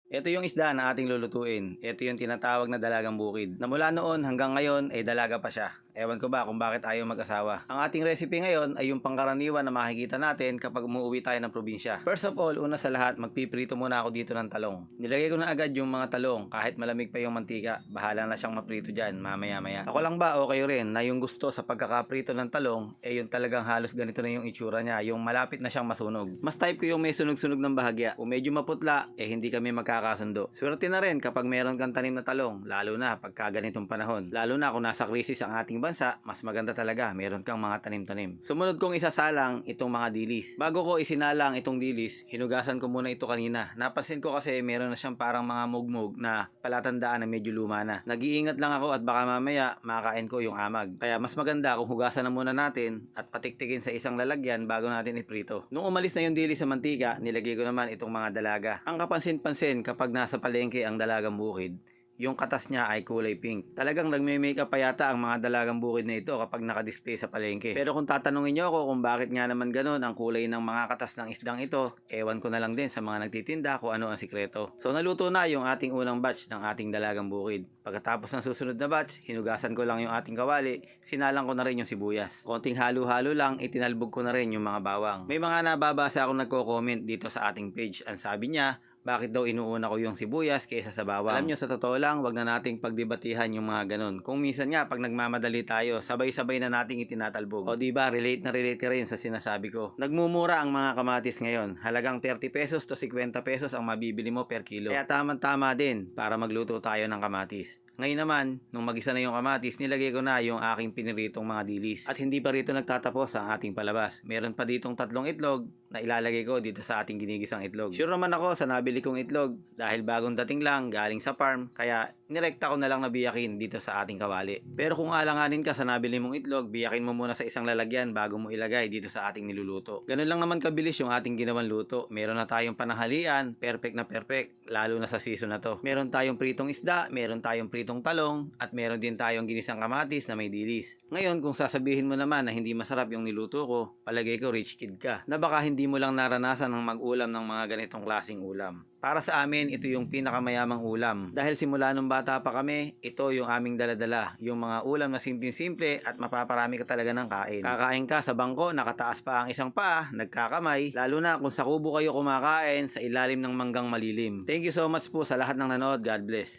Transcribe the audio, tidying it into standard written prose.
Ito yung isda na ating lulutuin. Ito yung tinatawag na dalagang bukid. Na mula noon hanggang ngayon ay dalaga pa siya. Ewan ko ba kung bakit ayaw mag-asawa. Ang ating recipe ngayon ay yung pangkaraniwan na makikita natin kapag umuwi tayo ng probinsya. First of all, una sa lahat, magpiprito muna ako dito ng talong. Nilagay ko na agad yung mga talong kahit malamig pa yung mantika. Bahala na siyang maprito dyan mamaya-maya. Ako lang ba okay rin na yung gusto sa pagkakaprito ng talong yung talagang halos ganito na yung itsura niya, yung malapit na siyang masunog. Mas type ko yung may sunog-sunog ng bahagya. Kung medyo maputla, hindi kami magkakasundo. Swerte na rin kapag meron kang tanim na talong, lalo na pagka ganitong panahon. Lalo na kung nasa krisis ang ating bansa, mas maganda talaga meron kang mga tanim-tanim. Sumunod kong isasalang itong mga dilis. Bago ko isinalang itong dilis, hinugasan ko muna ito kanina. Napansin ko kasi meron na siyang parang mga mugmug na palatandaan na medyo luma na. Nag-iingat lang ako at baka mamaya makakain ko yung amag. Kaya mas maganda kung hugasan na muna natin at patiktikin sa isang lalagyan bago natin iprito. Nung umalis na yung dilis sa mantika, nilagay ko naman itong mga dalaga. Ang kapansin-pansin kapag nasa palengke ang dalagang bukid, yung katas niya ay kulay pink. Talagang nagme-makeup pa yata ang mga dalagang bukid na ito kapag naka-display sa palengke. Pero kung tatanungin niyo ako kung bakit nga naman ganun ang kulay ng mga katas ng isdang ito, ewan ko na lang din sa mga nagtitinda kung ano ang sikreto. So naluto na yung ating unang batch ng ating dalagang bukid. Pagkatapos ng susunod na batch, hinugasan ko lang yung ating kawali, sinalang ko na rin yung sibuyas. Konting halo-halo lang, itinalbog ko na rin yung mga bawang. May mga nababasa akong nagko-comment dito sa ating page. Ang sabi niya, bakit daw inuuna ko yung sibuyas kaysa sa bawang? Alam nyo, sa totoo lang, wag na nating pagdebatihan yung mga ganun. Kung minsan nga, pag nagmamadali tayo, sabay-sabay na nating itinatalbog. O diba, relate na relate ka rin sa sinasabi ko. Nagmumura ang mga kamatis ngayon. Halagang 30 pesos to 50 pesos ang mabibili mo per kilo. Kaya tama-tama din para magluto tayo ng kamatis. Ngayon naman, nung magisa na yung kamatis, nilagay ko na yung aking piniritong mga dilis. At hindi pa rito nagtatapos ang ating palabas. Meron pa ditong 3 itlog na ilalagay ko dito sa ating ginigisang itlog. Sure naman ako sa nabili kong itlog dahil bagong dating lang galing sa farm, kaya nirekta ko na lang na biyakin dito sa ating kawali. Pero kung alanganin ka sa nabili mong itlog, biyakin mo muna sa isang lalagyan bago mo ilagay dito sa ating niluluto. Ganun lang naman kabilis yung ating ginawang luto. Meron na tayong pananghalian, perfect na perfect, lalo na sa season na to. Meron tayong pritong isda, meron tayong pritong talong, at meron din tayong ginisang kamatis na may dilis. Ngayon, kung sasabihin mo naman na hindi masarap yung niluto ko, palagay ko rich kid ka, na baka hindi mo lang naranasan ng mag-ulam ng mga ganitong klaseng ulam. Para sa amin, ito yung pinakamayamang ulam. Dahil simula nung bata pa kami, ito yung aming daladala. Yung mga ulam na simple-simple at mapaparami ka talaga ng kain. Kakain ka sa bangko, nakataas pa ang isang paa, nagkakamay. Lalo na kung sa kubo kayo kumakain sa ilalim ng manggang malilim. Thank you so much po sa lahat ng nanood. God bless.